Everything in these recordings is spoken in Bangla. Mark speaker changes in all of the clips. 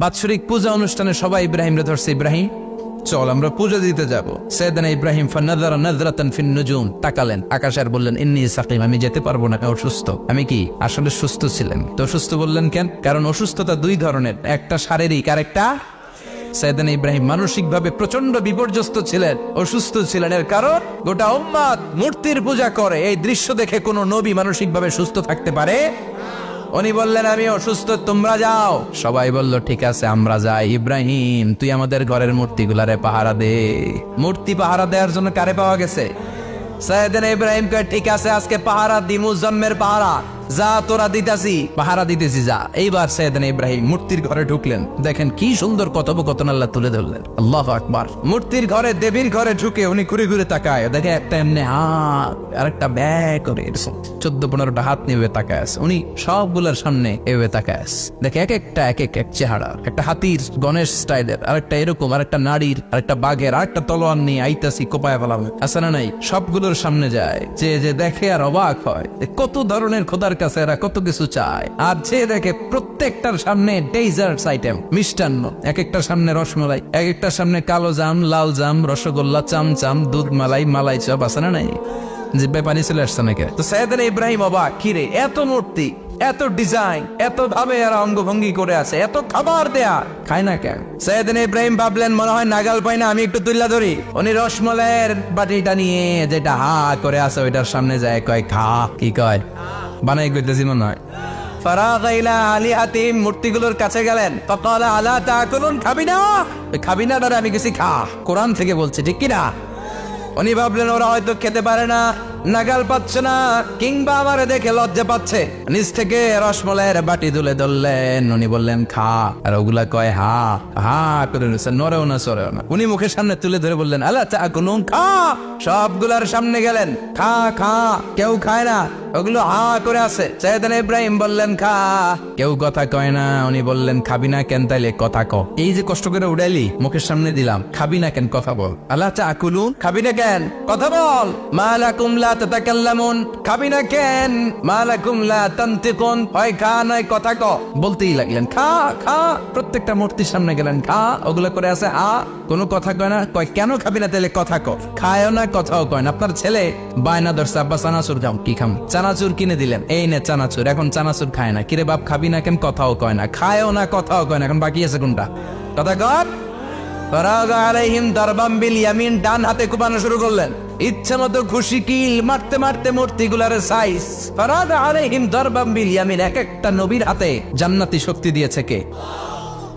Speaker 1: বাৎসরিক পূজা অনুষ্ঠানে সবাই ইব্রাহিম রে ধরছে, ইব্রাহিম চল আমরা পূজা দিতে যাব। সাইয়েদনা ইব্রাহিম ফানাযারা নাযরাতান ফিন নুজুম, তাকালেন আকাশে আর বললেন ইন্নী সাকিম, আমি যেতে পারবো না, অসুস্থ। আমি কি আসলে সুস্থ ছিলেন? তো অসুস্থ বললেন কেন? কারণ অসুস্থতা দুই ধরনের, একটা শারীরিক আর একটা সাইয়েদনা ইব্রাহিম মানসিকভাবে প্রচন্ড বিপর্যস্ত ছিলেন, অসুস্থ ছিলেন। এর কারণ গোটা উম্মাত মূর্তির পূজা করে, এই দৃশ্য দেখে কোনো নবী মানসিকভাবে সুস্থ থাকতে পারে? উনি বললেন আমি অসুস্থ, তোমরা যাও। সবাই বলল ঠিক আছে আমরা যাই। ইব্রাহিম তুই আমাদের ঘরের মূর্তিগুলারে পাহারা দে। মূর্তি পাহারা দেওয়ার জন্য কারে পাওয়া গেছে? সাইয়েদনা ইব্রাহিম কয় ঠিক আছে আজকে পাহারা দিমু, জন্মের পাহারা, যা তোরা দিতাছি, পাহারা দিতেছি যা। এইবার সাইয়েদনা ইব্রাহিম মূর্তির ঘরে ঢুকলেন, দেখেন কি সুন্দর কথোপকথন আল্লাহ তুলে ধরলেন। আল্লাহু আকবার। মূর্তির ঘরে, দেবীর ঘরে ঢুকে উনি ঘুরে ঘুরে তাকায়, দেখে একটা এমনি হাত আর একটা ব্যাগ করে 14-15টা হাত নিয়ে তাকায় আছে। উনি সবগুলোর সামনে এভাবে তাকায় আছে, দেখে এক একটা এক এক চেহারা, একটা হাতির গণেশ স্টাইলের, আরেকটা এরকম, আরেকটা নারীর, আরেকটা বাঘের, আরেকটা তলোয়ার নিয়ে আইতাছি কোপায় ফেলাবে, আছে না নাই? সবগুলোর সামনে যায়, যে দেখে আর অবাক হয় কত ধরনের খোদার কাছে এরা কত কিছু চায়। আর যে দেখে প্রত্যেকটার সামনে ডেজার্টস আইটেম, মিষ্টান্ন, এক একটার সামনে রসমলাই, এক একটার সামনে কালো জাম, লাল জাম, রসগোল্লা, চামচাম, দুধ মালাই, মালাই চপ, আছে না নাই? জিব্বায় পানি চলে আসছে নাকি? তো সাইয়েদনা ইব্রাহিম অবাক, কিরে এত মূর্তি, এত ডিজাইন, এত ভাবে এরা অঙ্গভঙ্গি করে আছে, এত খাবার দেয়া, খায় না কেন? সাইয়েদনা ইব্রাহিম ভাবলেন মনে হয় নাগাল পাই না, আমি একটু তুল্লা ধরি। উনি রসমলাইয়ের বাটিটা নিয়ে যেটা হা করে আছে ওইটার সামনে যায়, কয় খা। কি কয়? বানাই কইতেছি মনে হয়। ফারাগা ইলা আলিহাতিম, মূর্তিগুলোর কাছে গেলেন, ফাকালা আলা তাকুলুন, খাবি না? খাবি না দাদা, আমি কিছু খা, কোরআন থেকে বলছে, ঠিক কি না? উনি ভাবলেন ওরা হয়তো খেতে পারে না, নাগাল পাচ্ছে না, কিংবা আমার দেখে লজ্জা পাচ্ছে। নিচ থেকে রসমলাইয়ের বাটি তুলে ধরলেন, উনি বললেন খা, আর ওগুলা কয় হা হা করে নিচ্ছে, নরেও না সরেও না। উনি মুখের সামনে তুলে ধরে বললেন আলা তাকুলুন, খা। সবগুলার সামনে গেলেন, খা খা, কেউ খায় না, ওগুলো হা করে আছে। সাইয়েদনা ইব্রাহিম বললেন খা, কেউ কথা কয় না। উনি বললেন খাবি না কেন? তাইলে কথা ক। এই যে কষ্ট করে উড়াইলি, মুখের সামনে দিলাম, খাবি না কেন? কথা বল। আলা তাকুলুন, খাবি না কেন? কথা বল। মা লাকুম লা তাতাকাল্লামুন, খাবি না কেন? মা লাকুম লা তানতিকুন, হয় খা নয় কথা ক। বলতেই লাগলেন খা খা, প্রত্যেকটা মূর্তির সামনে গেলেন, খা, ওগুলো করে আছে আ, কোনো কথা কয় না। কয় কেন খাবি না? তাইলে কথা ক। খায়ও না, কথাও কয় না। আপনার ছেলে বায়না ধরছে, আব্বা চানাচুর খাও, কি খাম? চানাচুর কিনে দিলেন, এই নে চানাচুর, এখন চানাচুর খায় না। কিরে বাপ খাবি না কেন? কথাও কয় না, খায়ও না, কথাও কয় না। এখন বাকি আছে কোনটা? কথা কর। ফারাগা আলাইহিম দারবাম বিল ইয়ামিন, ডান হাতে কোপানো শুরু করলেন, ইচ্ছা মতো খুশি কিল মারতে মারতে মূর্তিগুলার সাইজ। ফারাগা আলাইহিম দারবাম বিল ইয়ামিন, এক একটা নবীর হাতে জান্নাতি শক্তি দিয়েছে কে?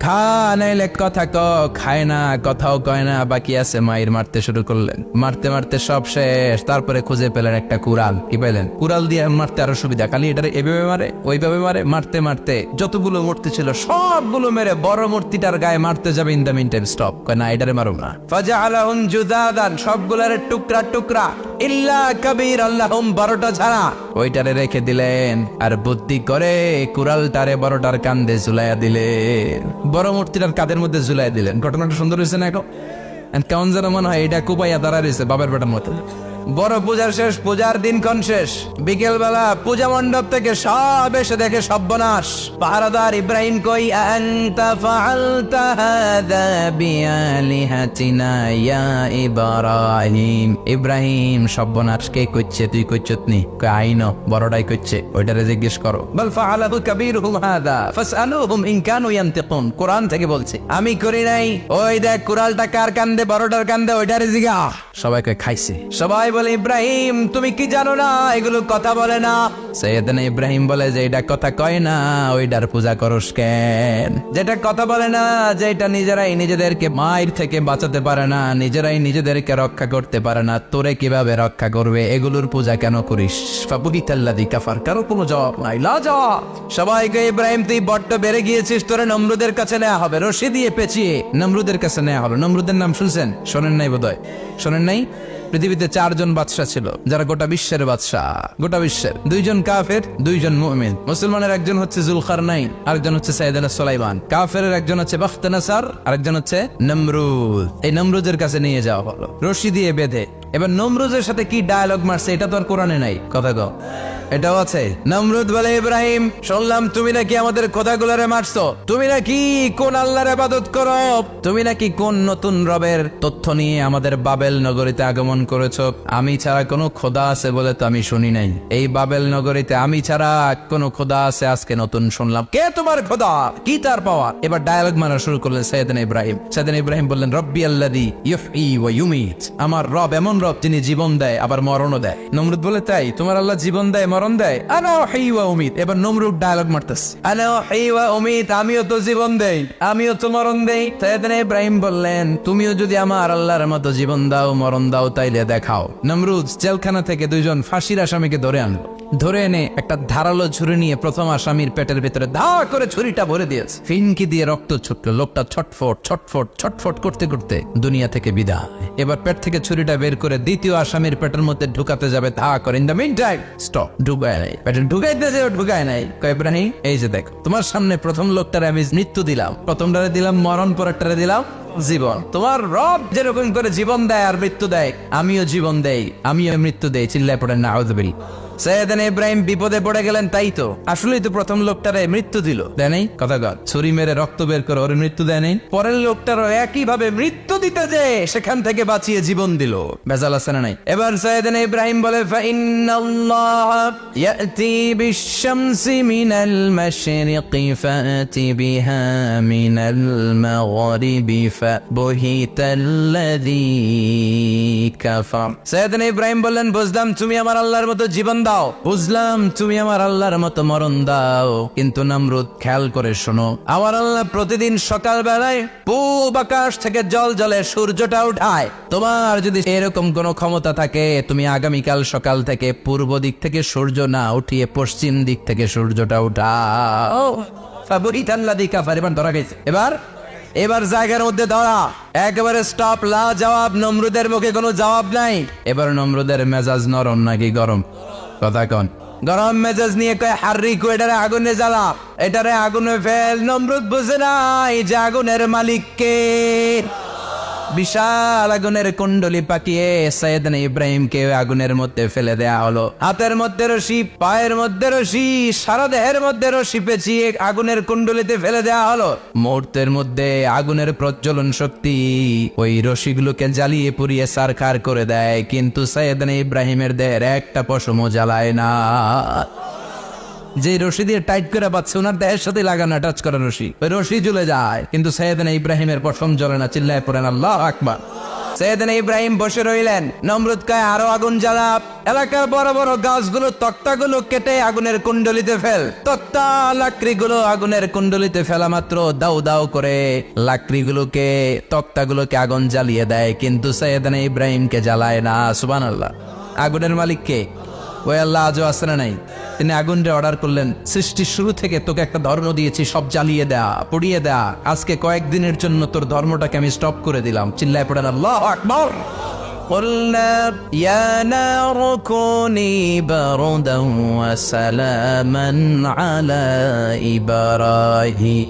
Speaker 1: খা নাইলে কথা ক, খায় না, কথাও কয় না, বাকি আছে মায়ের। মারতে শুরু করলেন, মারতে মারতে সব শেষ। তারপরে খুঁজে পেলেন একটা কুড়াল। কি পেলেন? কুড়াল দিয়ে মারতে আরো সুবিধা, খালি এটারে এভাবে মারে, ওইভাবে মারে। মারতে মারতে যতগুলো মূর্তি ছিল সবগুলো মেরে বড় মূর্তিটার গায়ে মারতে যাবে, in the meantime stop, কয় না এটারে মারো না। ফাজআলাহুম জুদাদান, সবগুলারে টুকরা টুকরা, ইল্লা কাবীর আল্লাহুম, 12টা ছাড়া ওইটারে রেখে দিলেন। আর বুদ্ধি করে কুড়ালটারে বড়টার কান্দে ঝুলাইয়া দিলেন, বড় মূর্তিটার কাদের মধ্যে ঝুলাই দিলেন। ঘটনাটা সুন্দর হয়েছে না? এখন কেমন যেন মনে হয় এটা কুপাইয়া দাঁড়া রয়েছে বাবার বেটার মতো। বড় পূজার শেষ, পূজার দিনক্ষণ শেষ। বিকেল বেলা পূজা মণ্ডপ থেকে সব এসে দেখে সর্বনাশ। পাহারাদার ইব্রাহিম কই, আনতা ফাআলতা হাযা বিআলিহাতিনা ইয়া ইব্রাহিম। ইব্রাহিম সর্বনাশ কে কইছে? তুই কইছত নি? কই আইনো, বড়টাই কইছে, ওইটারে জিজ্ঞেস করো। বল ফাআলাহু কাবীরুহুম হাযা ফাসআলুহুম ইন কানু ইয়ানতিকুন, কোরআন থেকে বলছে, আমি করি নাই। ওই দেখ কুড়ালটা কার কান্দে, বড়টার কান্দে, ওইটারে জিগা। সবাই কই খাইছে। সবাই বলে ইব্রাহিম তুমি কি জানো না এগুলো কথা বলে না? সাইয়েদনা ইব্রাহিম বলে যে এটা কথা কয় না, ওইটার পূজা করস কেন? যেটা কথা বলে না, যেটা নিজেরাই নিজেদেরকে মায়ের থেকে বাঁচাতে পারে না, নিজেরাই নিজেদেরকে রক্ষা করতে পারে না, তোরে কিভাবে রক্ষা করবে? এগুলোর পূজা কেন করিস? ফাবুহিতাল্লাযী কাফার, কারো কোনো জবাব নাই, লাজবাব। সবাইকে ইব্রাহিম তুই বড্ড বেড়ে গিয়েছিস, তোরে নমরুদের কাছে নেওয়া হবে, রশি দিয়ে পেঁচিয়ে নমরুদের কাছে নেওয়া হবে। নমরুদের নাম শুনছেন? শোনেন নাই বোধহয়, শোনেন নাই? পৃথিবীতে 4 জন বাদশা ছিল, যারা গোটা বিশ্বের বাদশা, গোটা বিশ্বের। 2 জন কাফের, 2 জন মুমিন। মুসলমানের একজন হচ্ছে জুলকারনাইন, আরেকজন হচ্ছে সাইয়েদনা সুলাইমান। কাফেরের একজন হচ্ছে বাখতানাসার, আরেকজন হচ্ছে নমরুদ। এই নমরুদের কাছে নিয়ে যাওয়া হলো রশি দিয়ে বেঁধে। এবার নমরুদের সাথে কি ডায়ালগ মারছে এটা তো আর কোরআনে নাই, কথা কও। এটাও আছে। নমরুদ বলে, ইব্রাহিম শুনলাম তুমি নাকি আমাদের খোদাগুলারে মারছো, তুমি নাকি কোন আল্লাহর ইবাদত করো, তুমি নাকি কোন নতুন রবের তথ্য নিয়ে আমাদের বাবেল নগরীতে আগমন করেছো। আমি ছাড়া কোনো খোদা আছে বলে তো আমি শুনি নাই, এই বাবেল নগরীতে আমি ছাড়া কোনো খোদা আছে আজকে নতুন শুনলাম। কে তোমার খোদা, কি তার পাওয়া? এবার ডায়ালগ মারা শুরু করলেন সাইয়েদনা ইব্রাহিম। সাইয়েদনা ইব্রাহিম বললেন, রব্বি আল্লাযী ইউহয়ী ওয়া ইউমীত, আমার রব এমন রব যিনি জীবন দেয় আবার মরণও দেয়। নমরুদ বলে, তাই তোমার আল্লাহ জীবন দেয় মরণ দেয়? আনা উহয়ী ওয়া উমীত। এবার নমরুদ ডায়ালগ মারতেছে, আনা উহয়ী ওয়া উমীত, আমিও তো জীবন দেই আমিও তো মরণ দেই। সাইয়েদনা ইব্রাহিম বললেন, তুমিও যদি আমার আল্লাহর মতো জীবন দাও মরণ দাও তাইলে দেখাও। নমরুদ জেলখানা থেকে দুইজন ফাঁসির আসামিকে ধরে আনলো। ধরে এনে একটা ধারালো ছুরি নিয়ে প্রথম আসামির পেটের ভিতরে ধা করে ছুরিটা ভরে দিয়েছে। ফিনকি দিয়ে রক্ত ছুটলো। লোকটা ছটফট ছটফট ছটফট করতে করতে দুনিয়া থেকে বিদায়। এবার পেট থেকে ছুরিটা বের করে দ্বিতীয় আসামির পেটের মধ্যে ঢুকাতে যাবে, ধা করে। In the meantime stop, ঢুকায় নাই। পেটে ঢুকাইতে যে ঢুকায় নাই। কয়, ইব্রাহিম এই যে দেখো, তোমার সামনে প্রথম লোকটারে আমি মৃত্যু দিলাম, প্রথমটারে দিলাম মরণ, পরেরটারে দিলাম জীবন। তোমার রব যেরকম করে জীবন দেয় আর মৃত্যু দেয়, আমিও জীবন দেই আমিও মৃত্যু দেই। চিল্লায় পড়েন নাউযুবিল্লাহ। সাইয়েদনা ইব্রাহিম বিপদে পড়ে গেলেন। তাই তো, আসলেই তো প্রথম লোকটারে মৃত্যু দিল, দেয় নাই? কথা কর, ছুরি মেরে রক্ত বের করে ওর মৃত্যু দেয় নাই? পরের লোকটারও একই ভাবে মৃত্যু দিতে যে সেখান থেকে বাঁচিয়ে জীবন দিল। ভেজাল আছে না নাই? এবার সাইয়েদনা ইব্রাহিম বলে, ফাইন্নাল্লাহ ইয়াতি বিশ-শামসি মিনাল মাশরিকি ফাতি বিহা মিনাল মাগরিবি ফাবহিতাল্লাযী কাফার। সাইয়েদনা ইব্রাহিম বললেন, বুঝলাম তুমি আমার আল্লাহর মতো জীবন দাও, বুঝলাম তুমি আমার আল্লাহর মতো মরণ দাও, কিন্তু নমরুদ খেয়াল করে শোনো, আমার আল্লাহ প্রতিদিন সকাল বেলায় পূব আকাশ থেকে জল জলে সূর্যটা উঠায়। তোমার যদি এরকম কোনো ক্ষমতা থাকে, তুমি আগামীকাল সকাল থেকে পূর্ব দিক থেকে সূর্য না উঠিয়ে পশ্চিম দিক থেকে সূর্যটা উঠাও। ফাবহিতাল্লাযী কাফার। এবার ধরা গেছে। এবার জায়গার মধ্যে ধরা, একেবারে স্টপ, লা জবাব। নমরুদের মুখে কোনো জবাব নাই। এবার নমরুদের মেজাজ নরম নাকি গরম? কথা কন। গরম মেজাজ নিয়ে কয়, হাররিকু, এটারে আগুনে জ্বালা, এটারে আগুনে ফেল। নমরুদ বুঝে নাই যে আগুনের মালিক কে। বিশাল আগুনের কুণ্ডলি পাকিয়ে সাইয়েদনা ইব্রাহিমকে আগুনের মধ্যে ফেলে দেয়া হলো। হাতের মধ্যে রশি, পায়ের মধ্যে রশি, সারা দেহের মধ্যে রশি পেঁচিয়ে আগুনের কুণ্ডলিতে ফেলে দেয়া হলো। মুহূর্তের মধ্যে আগুনের প্রজ্বলন শক্তি ওই রশিগুলোকে জ্বালিয়ে পুড়িয়ে ছারখার করে দেয়, কিন্তু সাইয়েদনা ইব্রাহিমের দেহের একটা পশমও জ্বালায় না। যে রশি দিয়ে টাইট করে পাচ্ছে, ওনার দেহের সাথে লাগানো টাচ করা রশি, ওই রশি জ্বলে যায়, কিন্তু সাইয়েদনা ইব্রাহিমের পশম জ্বলে না। চিল্লায় পড়েন আল্লাহু আকবার। সাইয়েদনা ইব্রাহিম বসে রইলেন। নমরুদ কয়, আরো আগুন জ্বালা, এলাকার বড় বড় গাছগুলো, তক্তাগুলো কেটে আগুনের কুণ্ডলিতে ফেল। তক্তা লাকড়িগুলো আগুনের কুণ্ডলিতে ফেলা মাত্র দাউ দাউ করে লাকড়িগুলোকে, তক্তাগুলোকে আগুন জ্বালিয়ে দেয়, কিন্তু সাইয়েদনা ইব্রাহিমকে জ্বালায় না। সুবহানাল্লাহ। আগুনের মালিক কে? ওই আল্লাহ আজও আছে না নাই? তিনি আগুনটা অর্ডার করলেন, সৃষ্টির শুরু থেকে তোকে একটা ধর্ম দিয়েছি, সব জ্বালিয়ে দেয়া, পুড়িয়ে দেয়া, আজকে কয়েকদিনের জন্য তোর ধর্মটাকে আমি স্টপ করে দিলাম। চিল্লায় পড়েন আল্লাহু আকবার। قُلْنَا يَا نَارُ كُونِي بَرْدًا وَسَلَامًا عَلَى إِبْرَاهِيمَ।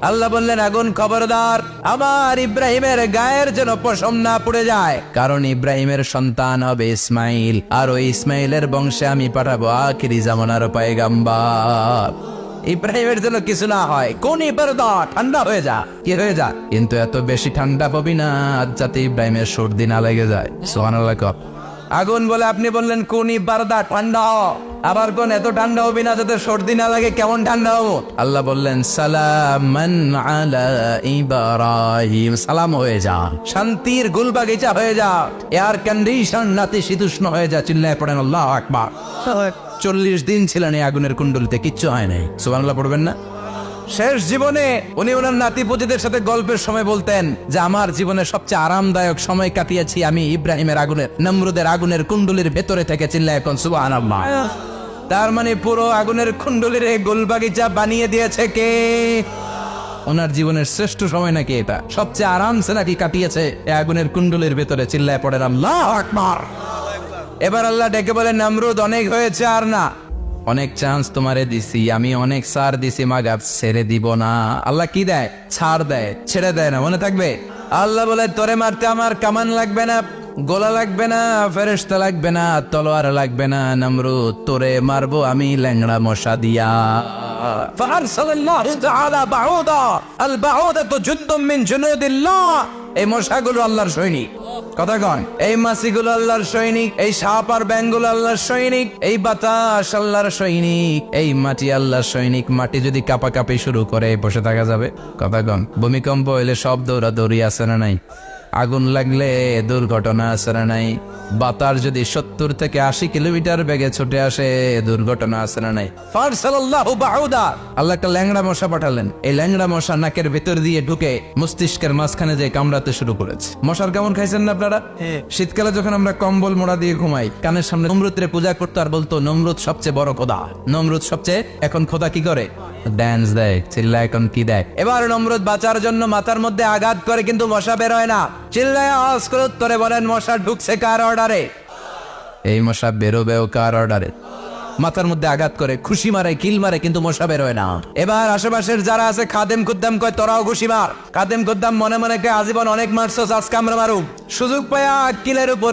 Speaker 1: আল্লাহ বললেন, আগুন খবরদার, আমার ইব্রাহিমের গায়ের যেন পশম না পুড়ে যায়, কারণ ইব্রাহিমের সন্তান হবে ইসমাইল, আর ওই ইসমাইলের বংশে আমি পাঠাবো আখিরি জামানার পয়গম্বর। ইব্রাহিমের জন্য কিছু না হয়, কোন ইবারদা, ঠান্ডা হয়ে যা, কি হয়ে যা, কিন্তু এত বেশি ঠান্ডা পাবি না যাতে ইব্রাহিমের সর্দি না লেগে যায়। সুবহানাল্লাহ। আগুন বলে, আপনি বললেন কোন ইবারদা, ঠান্ডা হ, আবার কোন এত ঠান্ডা হবি না যাতে সর্দি না লাগে, কেমন ঠান্ডা হবো? আল্লাহ বললেন, সালামান আলা ইব্রাহিম, সালাম হয়ে যা, শান্তির গুলবাগিচা হয়ে যা, এয়ার কন্ডিশন নাতিশীতোষ্ণ হয়ে যা। চিল্লায় পড়েন আল্লাহু আকবার। 40 দিন ছিলেন এই আগুনের কুণ্ডলিতে, কিচ্ছু হয় নাই। সুবহানাল্লাহ পড়বেন না? শেষ জীবনে উনি ওনার নাতিপুতিদের সাথে গল্পের সময় বলতেন যে আমার জীবনের সবচেয়ে আরামদায়ক সময় কাটিয়েছি আমি ইব্রাহিমের আগুনের, নমরুদের আগুনের কুণ্ডলির ভেতরে থেকে। চিল্লায় এখন সুবহানাল্লাহ। তার মানে পুরো আগুনের কুণ্ডলির গোলবাগিচা বানিয়ে দিয়েছে কে? ওনার জীবনের শ্রেষ্ঠ সময় নাকি এটা, সবচেয়ে আরামসে নাকি কাটিয়েছে এই আগুনের কুণ্ডলির ভেতরে। চিল্লায় পড়েন আল্লাহু আকবার। এবার আল্লাহ ডেকে বলেন, নমরুদ অনেক হয়েছে, আর না, অনেক চান্স তোমারে দিছি আমি, অনেক ছাড় দিছি, মাগার ছেড়ে দিব না। আল্লাহ কি দেয়? ছাড় দেয়, ছেড়ে দেয় না। মনে থাকবে? আল্লাহ বলে, তোরে মারতে আমার কামান লাগবে না, গোলা লাগবে না, ফেরেশতা লাগবে না, তলোয়ার লাগবে না, নমরুদ তোরে মারবো আমি ল্যাংড়া মশা দিয়া। ফাআরসালাল্লাহু তাআলা বাউদা, আল বাউদাতু জুনদুম মিন জুনুদিল্লাহ। এই মশাগুলো আল্লাহর সৈনিক। কথা কন, এই মাছিগুলো আল্লাহর সৈনিক, এই সাপ আর ব্যাঙগুলো আল্লাহর সৈনিক, এই বাতাস আল্লাহর সৈনিক, এই মাটি আল্লাহর সৈনিক। মাটি যদি কাঁপাকাঁপি শুরু করে বসে থাকা যাবে? কথা কন, ভূমিকম্প হইলে সব দৌড়াদৌড়ি আছে না নাই? আগুন লাগলে দুর্ঘটনা আছে না নাই? বাতাস যদি 70 থেকে 80 কিলোমিটার বেগে ছুটে আসে দুর্ঘটনা আছে না নাই? ফারসালাল্লাহু বাউদা, আল্লাহ একটা ল্যাংড়া মশা পাঠালেন। এই ল্যাংড়া মশা নাকের ভেতর দিয়ে ঢুকে মস্তিষ্কের মাঝখানে যে কামড়াতে শুরু করেছে। মশার কেমন খাইছেন না আপনারা? শীতকালে যখন আমরা কম্বল মোড়া দিয়ে ঘুমাই, কানের সামনে নমরুদরে পূজা করতো আর বলতো নমরুদ সবচেয়ে বড় খোদা, নমরুদ সবচেয়ে। এখন খোদা কি করে? ড্যান্স দেয়, চিল্লায়। এখন কি দেয়? এবার নমরুদ বাঁচার জন্য মাথার মধ্যে আঘাত করে, কিন্তু মশা বের হয় না। চিল্লায় আওয়াজ করে উত্তরে বলেন, মশা ঢুকছে কার অর্ডারে? এই মশা বেরোবেও কার অর্ডারে? মাথার মধ্যে আঘাত করে, খুশি মারে, কিল মারে, কিন্তু মশা বের হয় না। এবার আশেপাশের যারা আছে খাদেম খুদ্দাম কয় তোরাও খুশি মার। খাদেম খুদ্দাম মনে মনে কয় আজীবন অনেক মারছস, আজকে আমরা মারুম। সুযোগ পায়া কিলের উপর